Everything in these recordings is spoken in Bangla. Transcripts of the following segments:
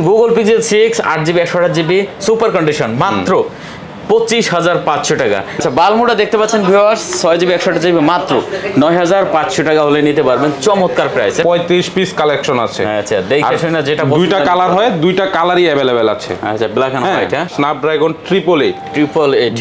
Google pixel 6 8GB 128GB super condition মাত্র 25,500 টাকা। আচ্ছা বালমুডা দেখতে পাচ্ছেন ভিউয়ার্স 6GB 128GB মাত্র 9,500 টাকা হলে নিতে পারবেন, চমৎকার প্রাইসে 35 পিস কালেকশন আছে। আচ্ছা দেখে শুনে যেটা দুইটা কালার হয়, দুইটা কালারই अवेलेबल আছে। আচ্ছা ব্ল্যাক এন্ড হোয়াইট, স্ন্যাপড্রাগন 888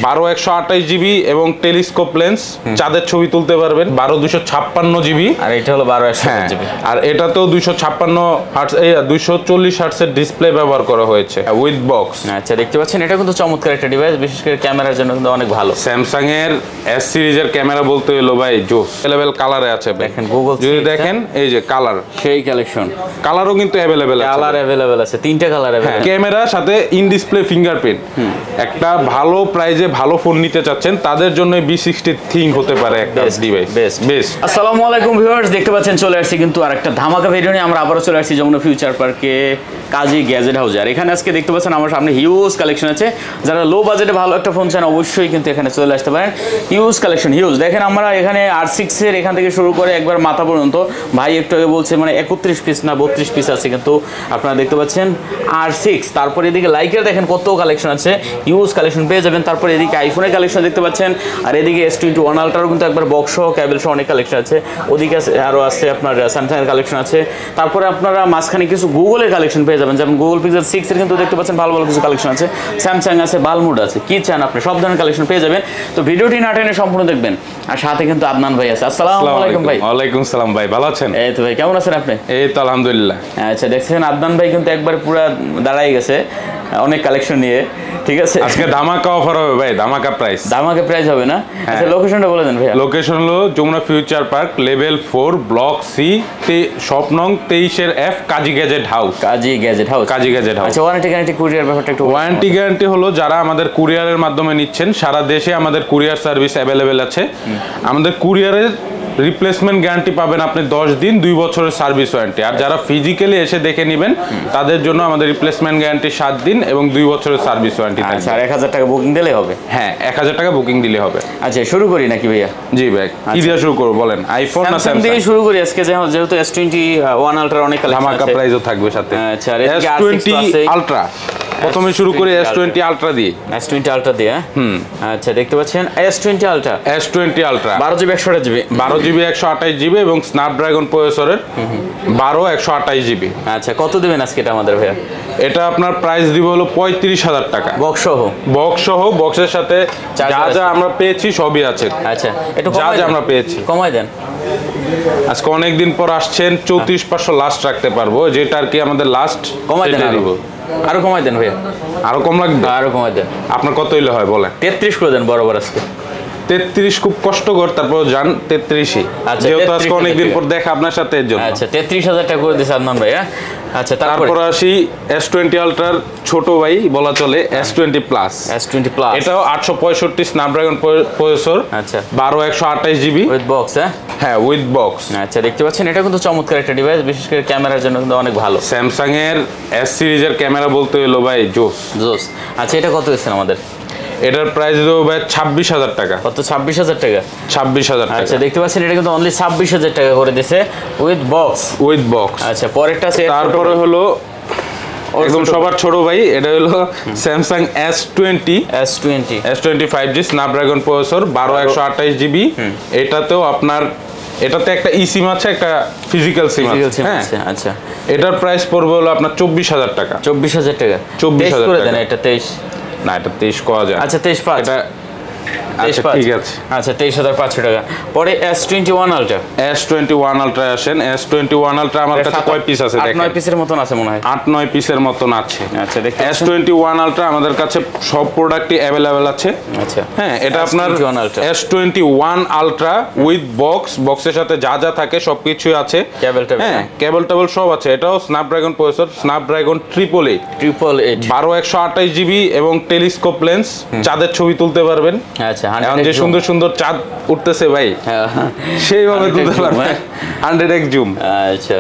12128 এবং টেলিস্কোপ লেন্স, চাঁদের ছবি তুলতে পারবেন। 12156GB আর এটা হলো 12128GB। আর এটাতেও 256 হার্টজ 240 হার্টজের ডিসপ্লে ব্যবহার করা হয়েছে উইথ বক্স। আচ্ছা দেখতে পাচ্ছেন এটা কিন্তু চমৎকার একটা ডিভাইস, বিশেষ করে ক্যামেরার জন্য কিন্তু অনেক ভালো। স্যামসাং এর এস সিরিজের ক্যামেরা বলতে হলো ভাই জোস লেভেল কালারে আছে। দেখেন গুগল যদি দেখেন এই যে কালার, সেই কালেকশন, কালারও কিন্তু अवेलेबल আছে, কালার अवेलेबल আছে, তিনটা কালার अवेलेबल। ক্যামেরার সাথে ইন ডিসপ্লে ফিঙ্গারপ্রিন্ট। একটা ভালো প্রাইজে ভালো ফোন নিতে চাচ্ছেন তাদের জন্য B60 থিং হতে পারে একটা ডিভাইস বেস্ট। আসসালামু আলাইকুম ভিউয়ার্স, দেখতে পাচ্ছেন চলে আসছি কিন্তু আরেকটা ধামাকা ভিডিও নিয়ে। আমরা আবারও চলে আসছি যমুনা ফিউচার পার্কে কাজী গ্যাজেট হাউসে। আর এখানে আজকে দেখতে পাচ্ছেন আমার সামনে হিউজ কালেকশন আছে। যারা লো বাজেটে ভালো একটা ফোন চান অবশ্যই কিন্তু এখানে চলে আসতে পারেন। Huge collection huge. দেখেন আমরা এখানে R6 এর এখান থেকে শুরু করে একবার মাথা পর্যন্ত, ভাই একটু আগে বলছে মানে 31 পিস না 32 পিস আছে, কিন্তু আপনারা দেখতে পাচ্ছেন R6। তারপর এদিকে লাইকের দেখেন কত কালেকশন আছে, হিউজ কালেকশন পেয়ে যাবেন। তারপর এদিকে আইফোনের কালেকশন দেখতে পাচ্ছেন, আর এদিকে S21 আলট্রারও কিন্তু একবার বক্স সহ ক্যাবেল সহ অনেক কালেকশন আছে। ওদিকে আরও আছে আপনার স্যামসাং এর কালেকশন আছে। তারপরে আপনারা মাঝখানে কিছু গুগলের কালেকশন পেয়ে যাবেন, যেমন গুগল পিক্সেল 6 এর কিন্তু দেখতে পাচ্ছেন ভালো ভালো কিছু কালেকশন আছে। স্যামসাং আছে, বালমুড আছে, কি চান আপনি সব ধরনের কালেকশন পেয়ে যাবেন। তো ভিডিওটি না টেনে সম্পূর্ণ দেখবেন। আর সাথে কিন্তু আদনান ভাই আছে। আসসালামু আলাইকুম ভাই। ওয়ালাইকুম সালাম ভাই, ভালো আছেন? এই তো ভাই, কেমন আছেন আপনি? এই তো আলহামদুলিল্লাহ। আচ্ছা দেখছেন আদনান ভাই কিন্তু একবার পুরো দাঁড়াই গেছে অনেক কালেকশন নিয়ে, ঠিক আছে? আজকে ধামাকা অফার হবে ভাই, ধামাকা প্রাইস। ধামাকা প্রাইস হবে না? আচ্ছা লোকেশনটা বলে দেন ভাই। লোকেশন হলো Jamuna future park level 4 block C, shop নং 23 এর F, Kazi gadget house. Kazi gadget house, Kazi gadget house. আচ্ছা ওয়ারেন্টি গ্যারান্টি কুরিয়ার ব্যাপারটা একটু। ওয়ারেন্টি গ্যারান্টি হলো যারা আমাদের কুরিয়ারের মাধ্যমে নিচ্ছেন সারা দেশে আমাদের কুরিয়ার সার্ভিস अवेलेबल আছে। আমাদের কুরিয়ারের রিপ্লেসমেন্ট গ্যারান্টি পাবেন আপনি 10 দিন, 2 বছরের সার্ভিস ওয়ারেন্টি। আর যারা ফিজিক্যালি এসে দেখে নেবেন তাদের জন্য আমাদের রিপ্লেসমেন্ট গ্যারান্টি 7 দিন এবং 2 বছরের সার্ভিস ওয়ারেন্টি থাকবে। আচ্ছা 1000 টাকা বুকিং দিলে হবে? হ্যাঁ 1000 টাকা বুকিং দিলে হবে। আচ্ছা শুরু করি নাকি ভাইয়া? জি ভাই, কি দিয়ে শুরু করব বলেন? আইফোন না স্যামসাং দিয়ে শুরু করি আজকে, যেহেতু S21 আলট্রা অনেক কালেকশন আছে, ধামাকা প্রাইসও থাকবে সাথে। আচ্ছা S20 আলট্রা, প্রথমে শুরু করি S20 আলট্রা দিয়ে। S20 আলট্রা দিয়ে, আচ্ছা দেখতে পাচ্ছেন S20 ultra, S20 ultra 12GB 128GB, 12GB 128GB এবং স্ন্যাপড্রাগন প্রসেসরের 12128GB। আচ্ছা কত দিবেন আজকে এটা আমাদের ভাইয়া? এটা আপনার প্রাইস দিব হলো 35,000 টাকা বক্স সহ। বক্স সহ, বক্সের সাথে যা যা আমরা পেয়েছি সবই আছে। আচ্ছা একটু যা যা আমরা পেয়েছি কমাই দেন। আজকে অনেক দিন পর আসছেন, 34,500 লাস্ট রাখতে পারবো, যেটা আর কি আমাদের লাস্ট। কমাই দেন, আরো কমাই দেন ভাইয়া। আরো কম লাগবে? আরো কমাই দেন। আপনার কত হইলে হয় বলেন? 33 করে দেন বরাবর আজকে। 33 খুব কষ্টকর, তারপর যান 33ই। আচ্ছা যেহেতু আজকে অনেকদিন পর দেখা আপনার সাথে এর জন্য। আচ্ছা 33,000 টাকা করে দিয়েছে আদনান ভাই। আচ্ছা তারপর আসি S20 আলট্রার ছোট ভাই বলা চলে, S20 প্লাস। S20 প্লাস এটাও 865 স্ন্যাপড্রাগন প্রসেসর। আচ্ছা 12128GB উইথ বক্স। হ্যাঁ উইথ বক্স। আচ্ছা দেখতে পাচ্ছেন এটা কিন্তু চমৎকার একটা ডিভাইস, বিশেষ করে ক্যামেরার জন্য কিন্তু অনেক ভালো। স্যামসাং এর এস সিরিজের ক্যামেরা বলতে হলো ভাই জোস। আচ্ছা এটা কত হয়েছে আমাদের? এটার প্রাইস দেবো ভাই 26,000 টাকা। কত? 26,000 টাকা। 26,000 টাকা। আচ্ছা দেখতে পাচ্ছেন এটা কিন্তু অনলি 26,000 টাকা করে দিয়েছে উইথ বক্স। আচ্ছা পরেরটা আছে, তারপরে হলো একদম সবার ছোট ভাই, এটা হলো Samsung S20 5G Snapdragon processor 12128GB। এটাতেও আপনার এটাতে একটা ই সিম আছে, একটা ফিজিক্যাল সিম আছে। হ্যাঁ আচ্ছা এটার প্রাইস পড়বে হলো আপনার 24,000 টাকা। 24,000 টাকা। 24,000 করে দেন এটা 23। না এটা 23 করা যায়। আচ্ছা 23,500 এটা আচ্ছা ঠিক আছে। আচ্ছা 23,500 টাকা। পরে S21 আলট্রা। S21 আলট্রা আসেন। S21 আলট্রা আমার কাছে কয় পিস আছে দেখেন? 8-9 পিসের মতন আছে মনে হয়। 8-9 পিসের মতন আছে। আচ্ছা দেখতে S21 আলট্রা আমাদের কাছে সব প্রোডাক্টই अवेलेबल আছে। আচ্ছা হ্যাঁ এটা আপনার S21 আলট্রা উইথ বক্স, বক্সের সাথে যা যা থাকে সবকিছুই আছে। হ্যাঁ কেবল টেবল সব আছে। এটাও স্ন্যাপড্রাগন প্রসেসর, স্ন্যাপড্রাগন 888 12128GB এবং টেলিস্কোপ লেন্স, চাঁদের ছবি তুলতে পারবেন। আচ্ছা এখন যে সুন্দর সুন্দর চাঁদ উঠতেছে ভাই, সেইভাবে তুলতে পারবে। 100x zoom. আচ্ছা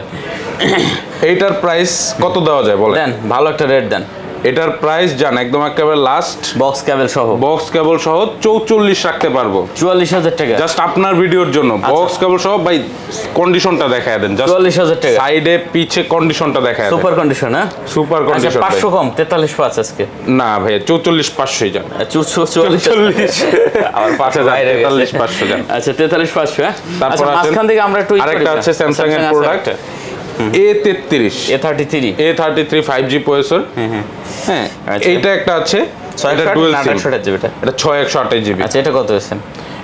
এইটার প্রাইস কত দেওয়া যায় বলেন? দেন ভালো একটা রেট দেন। এটার প্রাইস জান একদম একেবারে লাস্ট, বক্স কেবল সহ, বক্স কেবল সহ 44 রাখতে পারবো। 44,000 টাকা জাস্ট আপনার ভিডিওর জন্য বক্স কেবল সহ। ভাই কন্ডিশনটা দেখায় দেন, জাস্ট 44,000 টাকা, সাইডে পিছে কন্ডিশনটা দেখায় দেন। সুপার কন্ডিশন, হ্যাঁ সুপার কন্ডিশন। 500 কম 43,500 আজকে না ভাই 44,500 জান। 44 আর 43,500 জান। আচ্ছা 43,500, হ্যাঁ। তারপর মাঝখান থেকে আমরা একটু আরেকটা আছে স্যামসাং এর প্রোডাক্ট A33 5G প্রসেসর। হ্যাঁ এইটা একটা আছে, এটা ডুয়াল সিম, এটা 6128 জিবি। আচ্ছা এটা কত আছেন?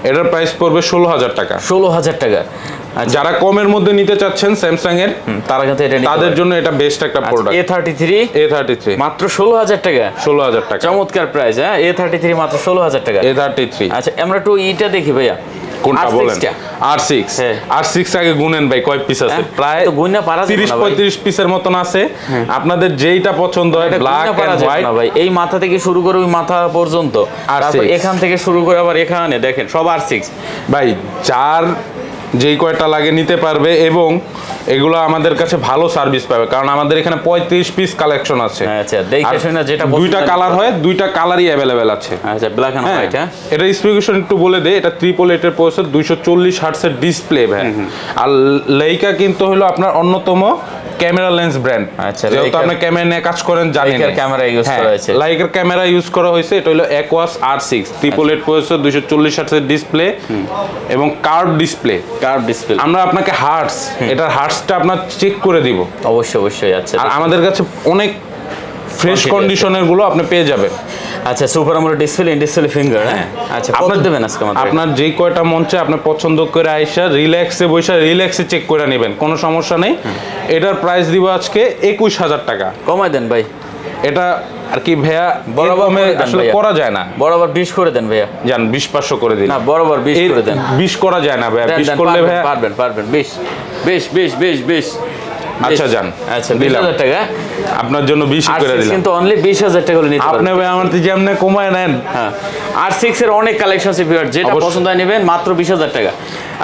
এটার প্রাইস পড়বে 16,000 টাকা। 16,000 টাকা। যারা কমের মধ্যে নিতে চাচ্ছেন স্যামসাং এর, তারা কিন্তু এটা তাদের জন্য এটা বেস্ট একটা প্রোডাক্ট। A33 মাত্র 16,000 টাকা। 16,000 টাকা, চমৎকার প্রাইস। হ্যাঁ A33 মাত্র 16,000 টাকা। A33। আচ্ছা আমরা একটু ইটা দেখি ভাইয়া, কোনটা বলেন? R6 R6 আগে গুনেন ভাই কয় পিস আছে? প্রায় 30-35 পিসের মতন আছে। আপনাদের যেইটা পছন্দ হয়, ব্ল্যাক এন্ড হোয়াইট ভাই, এই মাথা থেকে শুরু করে ওই মাথা পর্যন্ত, তারপর এখান থেকে শুরু করে আবার এখানে দেখেন সব R6 ভাই। যার যেই কয়টা লাগে নিতে পারবে, এবং এগুলো আমাদের কাছে ভালো সার্ভিস পাবে, কারণ আমাদের এখানে 35 পিস কালেকশন আছে। আচ্ছা দেখে শুনে যেটা দুইটা কালার হয়, দুইটা কালারই अवेलेबल আছে। আচ্ছা ব্ল্যাক এন্ড হোয়াইট। হ্যাঁ এটা স্পেসিফিকেশন একটু বলে দেই, এটা 888 এর প্রসেসর, 240 হার্টজের ডিসপ্লে ভাই। আর লেইকা কিন্তু হলো আপনার অন্যতম ক্যামেরা লেন্স ব্র্যান্ড। আচ্ছা যেহেতু আপনি ক্যামেরা নিয়ে কাজ করেন জানেন, লাইকার ক্যামেরা ইউজ করা হয়েছে, লাইকার ক্যামেরা ইউজ করা হয়েছে। এটা হলো Aquos R6 888 প্রসেসর, 240 হার্টজের ডিসপ্লে এবং কার্ভ ডিসপ্লে। আমরা আপনাকে হার্টস, এটার হার্টসটা আপনার চেক করে দিব অবশ্যই। আচ্ছা আর আমাদের কাছে অনেক ফ্রেশ কন্ডিশনের গুলো আপনি পেয়ে যাবেন। আচ্ছা super AMOLED display, display finger. হ্যাঁ আচ্ছা কত দেবেন আজকে? আপনার যেই কয়টা মন চায় আপনি পছন্দ করে আইসা রিল্যাক্সে চেক করে নেবেন, কোনো সমস্যা নেই। এটার প্রাইস দিব আজকে 21,000 টাকা। কমাই দেন ভাই, এটা আর কি ভাইয়া বরাবর আসলে করা যায় না। বরাবর 20 করে দেন ভাইয়া। জান 20-500 করে দিন। না বরাবর 20 করে দেন। 20 করা যায় না ভাইয়া, 20 করলে ভাইয়া পারবেন 20। আচ্ছা জান, আচ্ছা 20,000 টাকা আপনার জন্য 20 করে দিলাম। কিন্তু অনলি 20,000 টাকা হলে নিতে পারবেন আপনি ভাই আমার থেকে যেমনে কমায় নেন। হ্যাঁ R6 এর অনেক কালেকশন আছে ভিউয়ার, যেটা পছন্দ হয় নেবেন মাত্র 20,000 টাকা।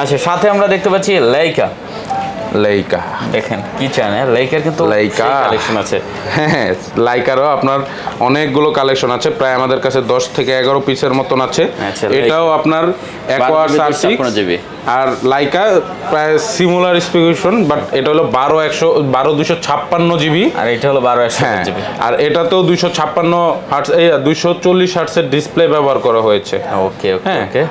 আচ্ছা সাথে আমরা দেখতে পাচ্ছি লাইকা। দেখেন কি চান, লাইকার কিন্তু লাইকা কালেকশন আছে। হ্যাঁ লাইকারও আপনার অনেকগুলো কালেকশন আছে, প্রায় আমাদের কাছে 10 থেকে 11 পিসের মতন আছে। এটাও আপনার Aquos R6 আর লাইকা প্রায় সিমিলার স্পেসিফিকেশন, বাট এটা হলো 12,256 জিবি আর এটা হলো 12,100 জিবি। আর এটাতেও 256 হার্টজ 240 হার্টজের ডিসপ্লে ব্যবহার করা হয়েছে। ওকে।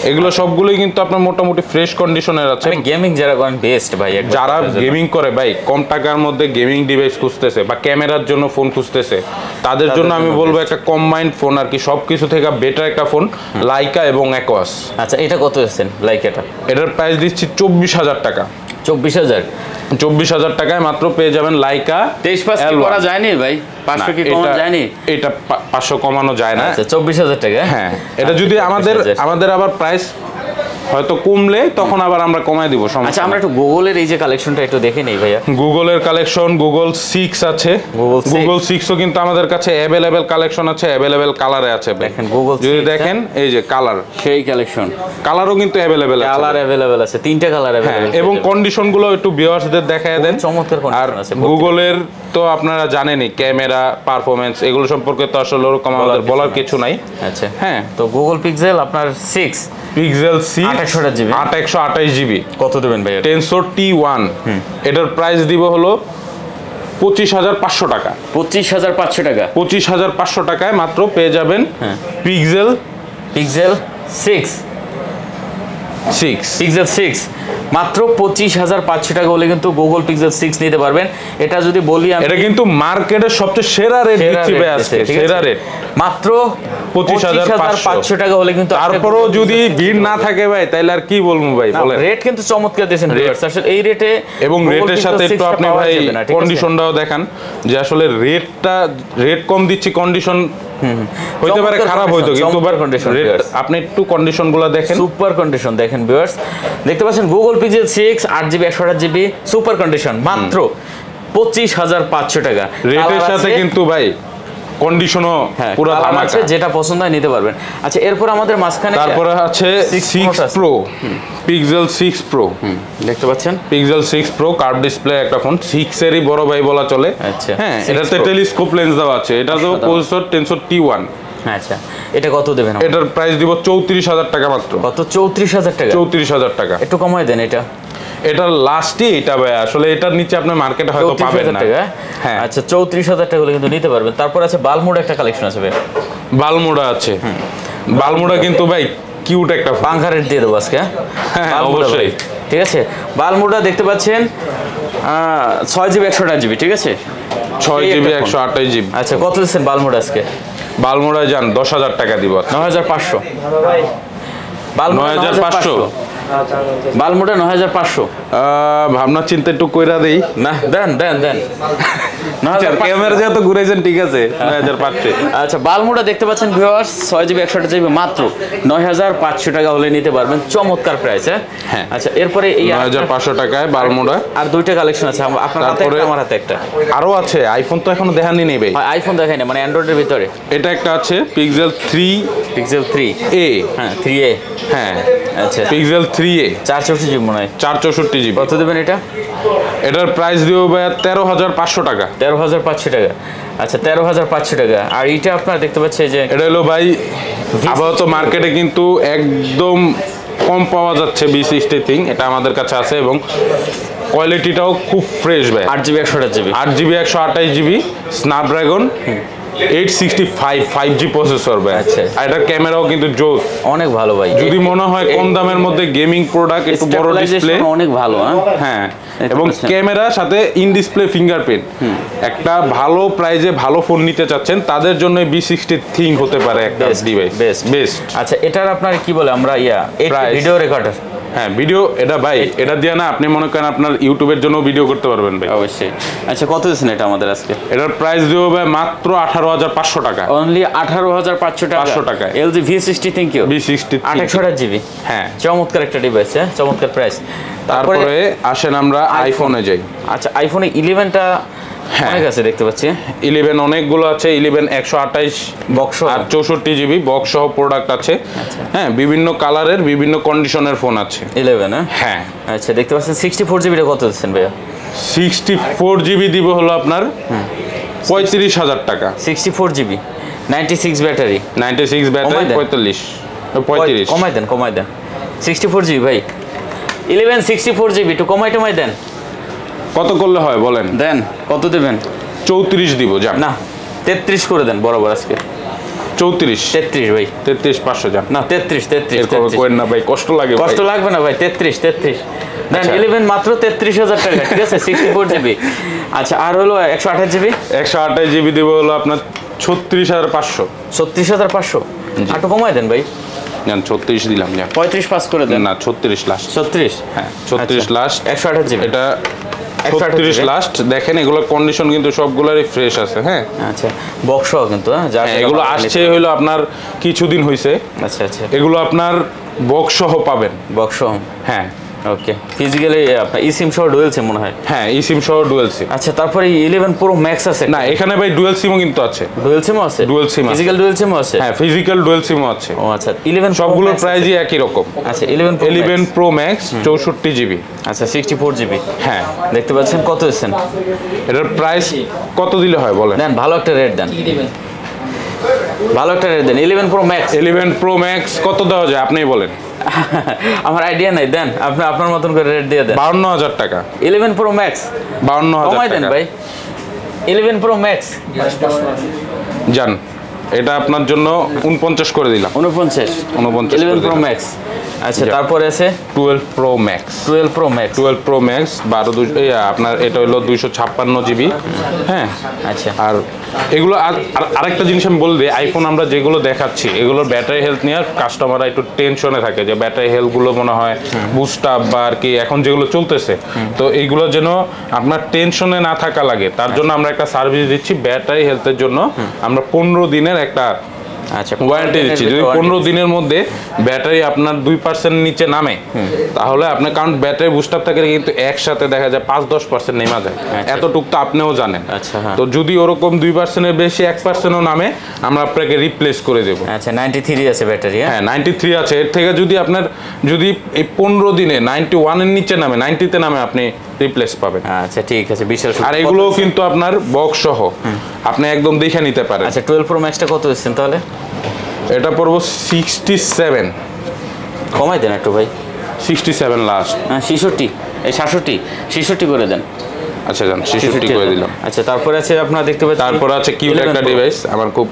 এগুলো সবগুলোই কিন্তু আপনার মোটামুটি ফ্রেশ কন্ডিশনের আছে। গেমিং যারা করেন বেস্ট ভাই, যারা গেমিং করে ভাই, কম টাকার মধ্যে গেমিং ডিভাইস খুঁজতেছে বা ক্যামেরার জন্য ফোন খুঁজতেছে, তাদের জন্য আমি বলবো একটা কম্বাইন্ড ফোন আর কি, সবকিছু থেকে বেটার একটা ফোন লাইকা এবং Aquos। আচ্ছা এটা কত আছেন লাইকাটা? এটার প্রাইস দিচ্ছি 24,000 টাকা। 24,000 টাকায় মাত্র পেয়ে যাবেন লাইকা। 23,500 করা যায়নি ভাই? 500 কি কমানো যায়নি? এটা 500 কমানো যায় না। আচ্ছা 24,000 টাকা। হ্যাঁ এটা যদি আমাদের আবার প্রাইস হয়তো কমলে তখন আবার আমরা কমায় দিব। আচ্ছা আমরা একটু গুগলের এই যে কালেকশনটা একটু দেখে নেই ভাইয়া। গুগলের কালেকশন, Google 6 আছে। Google 6ও কিন্তু আমাদের কাছে अवेलेबल কালেকশন আছে, अवेलेबल কালারে আছে। দেখেন Google যদি দেখেন এই যে কালার, সেই কালেকশন, কালারও কিন্তু अवेलेबल আছে। কালার अवेलेबल আছে, তিনটা কালার अवेलेबल। এবং কন্ডিশন গুলো একটু ভিউয়ার্সদের দেখায় দেন। চমৎকার কন্ডিশন আছে। গুগলের তো আপনারা জানেনই ক্যামেরা পারফরম্যান্স এগুলো সম্পর্কে তো আসলে ওরকম আমাদের বলার কিছু নাই। আচ্ছা হ্যাঁ তো Google Pixel আপনার 6 Pixel 6 828 জিবি কত দেবেন ভাই? Tensor T1 এটার প্রাইস দিব হলো 25,500 টাকা। 25,500 টাকা। 25,500 টাকায় মাত্র পেয়ে যাবেন Pixel 6 মাত্র 25,500 টাকা হলে কিন্তু Google Pixel 6 নিতে পারবেন। এটা যদি বলি আমি, এটা কিন্তু মার্কেটের সবচেয়ে সেরা রেট দিচ্ছি ভাই আজকে, সেরা রেট মাত্র 25,500 টাকা হলে কিন্তু। তারপরেও যদি ভিড় না থাকে ভাই তাহলে আর কি বলবো ভাই, বলেন। রেট কিন্তু চমৎকার দিয়েছেন ভিউয়ার্স আসলে এই রেটে, এবং রেটের সাথে একটু আপনি ভাই কন্ডিশনটাও দেখান যে আসলে রেট কম দিচ্ছি, কন্ডিশন হইতে পারে খারাপ হইতো কিন্তু আপনি একটু কন্ডিশনগুলো দেখেন, সুপার কন্ডিশন দেখেন ভিউয়ার্স। দেখতে পাচ্ছেন Google Pixel 6 8GB 128GB super condition মাত্র 25,500 টাকা। রেটের সাথে কিন্তু ভাই কন্ডিশনও পুরো ধামাকা আছে, যেটা পছন্দ হয় নিতে পারবেন। আচ্ছা এরপর আমাদের মাঝখানে তারপরে আছে 6 Pro Pixel 6 Pro দেখতে পাচ্ছেন, Pixel 6 Pro কার্ভ ডিসপ্লে একটা ফোন, 6 এরই বড় ভাই বলা চলে। আচ্ছা হ্যাঁ, এটাতে টেলিস্কোপ লেন্স দেওয়া আছে, এটা তো প্রসেসর Tensor T1। আচ্ছা এটা কত দেবেন? এটার প্রাইস দিব 34,000 টাকা মাত্র। কত? 34,000 টাকা? 34,000 টাকা। একটু কমায় দেন এটা। এটার লাস্টে এটা ভাই, আসলে এটার নিচে আপনি মার্কেটে হয়তো পাবেন না। হ্যাঁ আচ্ছা 34,000 টাকা হলে কিন্তু নিতে পারবেন। তারপর আছে বালমোড একটা কালেকশন আছে ভাই, বালমোডা আছে। বালমোডা কিন্তু ভাই কিউট একটা ফোন। পাঙ্খা রেট দিয়ে দেবো আজকে। হ্যাঁ অবশ্যই, ঠিক আছে। বালমোডা দেখতে পাচ্ছেন 6GB 128GB, ঠিক আছে, 6GB 128GB। আচ্ছা কত দিচ্ছেন বালমোডা আজকে? বালমোডা যান 10,000 টাকা দিব। 9,500। 9,500। বালমোডা 9,500। ভাবনা চিন্তা একটু কইরা দেই না দেন দেন দেন। ক্যামেরা যেহেতু ঘুরাইছেন, ঠিক আছে 9,500। আচ্ছা বালমোডা দেখতে পাচ্ছেন ভিউয়ার্স, 6GB 128GB মাত্র 9,500 টাকা হলে নিতে পারবেন, চমৎকার প্রাইস। হ্যাঁ আচ্ছা এরপরে এই 9,500 টাকায় বালমোডা। আর দুইটা কালেকশন আছে আপনার হাতে, একটা আমার হাতে একটা। আরো আছে, আইফোন তো এখনো দেখানি নেই ভাই। আইফোন দেখাই না, মানে অ্যান্ড্রয়েডের ভিতরে। এটা একটা আছে Pixel 3A। হ্যাঁ 3A। হ্যাঁ আচ্ছা Pixel 3A 464GB মনে হয়। 464GB। কত দেবেন এটা? এটার প্রাইস দিব ভাই 13,500 টাকা। 13,500 টাকা। আচ্ছা 13,500 টাকা। আর এটা আপনার দেখতে পাচ্ছেন যে এটা হলো ভাই আপাতত মার্কেটে কিন্তু একদম কম পাওয়া যাচ্ছে V60 থিং, এটা আমাদের কাছে আছে এবং কোয়ালিটিটাও খুব ফ্রেশ ভাই। 8GB 128GB। 8GB 128GB Snapdragon 865 5G processor ভাই। আচ্ছা। আর এটার ক্যামেরাও কিন্তু জোস, অনেক ভালো ভাই। যদি মনে হয় কম দামের মধ্যে গেমিং প্রোডাক্ট, একটু বড় ডিসপ্লে, অনেক ভালো। হ্যাঁ এবং ক্যামেরার সাথে ইন ডিসপ্লে ফিঙ্গারপ্রিন্ট, একটা ভালো প্রাইজে ভালো ফোন নিতে চাচ্ছেন তাদের জন্য V60 থিং হতে পারে একটা ডিভাইস, বেস্ট। আচ্ছা এটার আপনার কি বলে আমরা ভিডিও রেকর্ডার। হ্যাঁ ভিডিও, এটা ভাই এটা দিয়ে না আপনি মনে করেন আপনার ইউটিউবের জন্য ভিডিও করতে পারবেন ভাই। অবশ্যই। আচ্ছা কত দিচ্ছেন এটা আমাদের আজকে? এটার প্রাইস দিব ভাই মাত্র 18,500 টাকা। অনলি 18,500 টাকা। 500 টাকায় LG V60 thank you. V60 128GB। হ্যাঁ চমৎকার একটা ডিভাইস, হ্যাঁ চমৎকার প্রাইস। তারপরে আসেন আমরা আইফোনে যাই। আচ্ছা আইফোনে 11টা অনেক আছে দেখতে পাচ্ছি। 11 অনেকগুলো আছে, 11 128 বক্স আর 64GB বক্স সহ প্রোডাক্ট আছে। হ্যাঁ বিভিন্ন কালারের বিভিন্ন কন্ডিশনের ফোন আছে 11। হ্যাঁ আচ্ছা দেখতে পাচ্ছেন 64GB টা কত দিচ্ছেন ভাইয়া? 64GB দিব হলো আপনার 35,000 টাকা। 64GB 96 ব্যাটারি, 96 ব্যাটারি 35 কমাই দেন 64GB ভাই। 11 64GB একটু কমাই দেন। কত করলে হয় বলেন? দেন কত দেবেন? 34 দিব যান। না 33 করে দেন বরাবর আজকে। 33 ভাই 33,500 যান। না 33 করেন না ভাই, কষ্ট লাগে। কষ্ট লাগবে না ভাই, 33 দেন। 11 মাত্র 33,000 টাকা, ঠিক আছে 64GB। আচ্ছা আর হলো 128GB। 128GB দিব হলো আপনার 36,500। 36,500 একটু কমাই দেন ভাই। যান 36 দিলাম যান। 35 পাস করে দেন। না 36 লাস্ট। 36 হ্যাঁ 36 লাস্ট। 128GB এটা 36 লাস্ট। দেখেন এগুলোর কন্ডিশন কিন্তু সবগুলোরই ফ্রেশ আছে। হ্যাঁ আচ্ছা বক্স কিন্তু এগুলো আসছে হলো আপনার কিছুদিন হইছে। আচ্ছা এগুলো আপনার বক্স সহ পাবেন। বক্স হ্যাঁ ওকে। ফিজিক্যালি আপনার eSIM সহ ডুয়াল সিম মনে হয়। হ্যাঁ eSIM সহ ডুয়াল সিম। আচ্ছা তারপরে 11 Pro Max আছে না এখানে ভাই ডুয়াল সিমও কিন্তু আছে। ডুয়াল সিমও আছে। ফিজিক্যাল ডুয়াল সিমও আছে। হ্যাঁ ফিজিক্যাল ডুয়াল সিমও আছে। ও আচ্ছা 11 সবগুলোর প্রাইসই একই রকম। আচ্ছা 11 Pro Max 64GB। আচ্ছা 64GB। হ্যাঁ দেখতে পাচ্ছেন কত দিচ্ছেন? এটার প্রাইস কত দিলে হয় বলেন? দেন ভালো একটা rate then. 11 Pro Max। 11 Pro Max কত দেওয়া যায় আপনিই বলেন। আমার আইডিয়া নাই, দেন আপনি আপনার মতন করে রেট দিয়ে দেন। 52,000 টাকা। 11 Pro Max 52,000 কমাই দেন ভাই। 11 Pro Max জান, এটা আপনার জন্য 49 করে দিলাম। 49 11 Pro Max। আচ্ছা তারপরে আছে 12 Pro Max। 12 Pro Max 12 আপনার এটা হলো 256GB। হ্যাঁ আচ্ছা আর এগুলো আরেকটা জিনিস আমি বলে দিই, আইফোন আমরা যেগুলো দেখাচ্ছি এগুলোর ব্যাটারি হেলথ নিয়ে কাস্টমাররা একটু টেনশনে থাকে যে ব্যাটারি হেলথগুলো মনে হয় বুস্ট আপ বা আর কি এখন যেগুলো চলতেছে, তো এইগুলো যেন আপনার টেনশনে না থাকা লাগে তার জন্য আমরা একটা সার্ভিস দিচ্ছি ব্যাটারি হেলথের জন্য। আমরা 15 দিনের একটা আচ্ছা, ওয়ারেন্টি দিচ্ছি। যদি 15 দিনের মধ্যে ব্যাটারি আপনার 2% নিচে নামে তাহলে আপনার, কারণ ব্যাটারি বুস্টার থাকে কিন্তু একসাথে দেখা যায় 5-10% নেমে যায়, এতটুক তো আপনিও জানেন। আচ্ছা, হ্যাঁ। তো যদি ওরকম 2%-এর বেশি 1%ও নামে আমরা আপনাকে রিপ্লেস করে দেবো। আচ্ছা, 93 আছে ব্যাটারি। হ্যাঁ 93 আছে। এর থেকে যদি আপনার যদি এই 15 দিনে 91 এর নিচে নামে, 90-তে নামে, আপনি রিপ্লেস পাবেন। আচ্ছা ঠিক আছে, বিশাল। আর এগুলোও কিন্তু আপনার বক্স সহ আপনি একদম দেখে নিতে পারেন। আচ্ছা 12 প্রো ম্যাক্সটা কত দিচ্ছেন তাহলে? এটা পড়বো 67। কমাই দেন একটু ভাই। 67 লাস্ট। হ্যাঁ 66, এই 66 করে দেন। আচ্ছা যান 66 করে দিলাম। আচ্ছা তারপরে আছে আপনারা দেখতে পাচ্ছেন, তারপর আছে কিউট একটা ডিভাইস, আমার খুব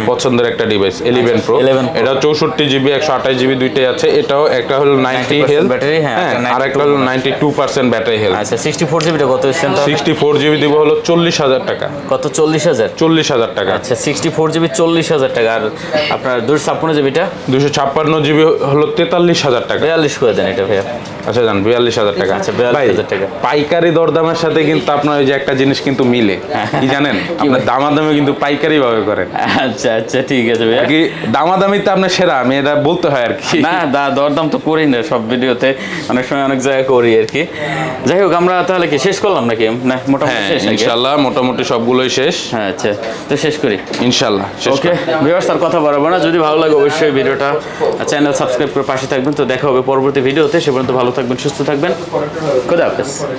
পছন্দের একটা ডিভাইস 11 প্রো। এটা 64 জিবি 128 জিবি দুইটাই আছে। এটাও একটা হলো 90 হেলথ ব্যাটারি, হ্যাঁ, আর একটা হলো 92% ব্যাটারি হেলথ। আচ্ছা 64 জিবিটা কত দিচ্ছেন? 64 জিবি দিব হলো 40,000 টাকা। কত? 40,000? 40,000 টাকা। আচ্ছা 64 জিবি 40,000 টাকা। আর আপনার 256 জিবিটা? 256 জিবি হলো 43,000 টাকা। 42 করে দেন এটা ভাইয়া। আচ্ছা জান 42,000 টাকা। আচ্ছা 42,000 টাকা। পাইকারি দরদামের সাথে কিন্তু আপনার ওই যে একটা জিনিস কিন্তু মিলে, কি জানেন? আপনার দামাদামি কিন্তু পাইকারি ভাবে করেন। আচ্ছা আচ্ছা ঠিক আছে ভাইয়া। কি দামাদামিতে আপনার সেরা, আমি এটা বলতে হয় আর কি। না দরদাম তো করি না সব ভিডিওতে, অনেক সময় অনেক জায়গায় করি আর কি। যাই হোক, আমরা তাহলে কি শেষ করলাম নাকি? না মোটামুটি হ্যাঁ শেষ নাকি? ইনশাআল্লাহ মোটামুটি সবগুলোই শেষ। হ্যাঁ আচ্ছা, তো শেষ করি ইনশাআল্লাহ। ওকে ভিউয়ার্স, আর কথা বাড়াবো না। যদি ভালো লাগে অবশ্যই ভিডিওটা চ্যানেল সাবস্ক্রাইব করে পাশে থাকবেন। তো দেখা হবে পরবর্তী ভিডিওতে। সে পর্যন্ত ভালো থাকবেন, সুস্থ থাকবেন। খোদা হাফেজ।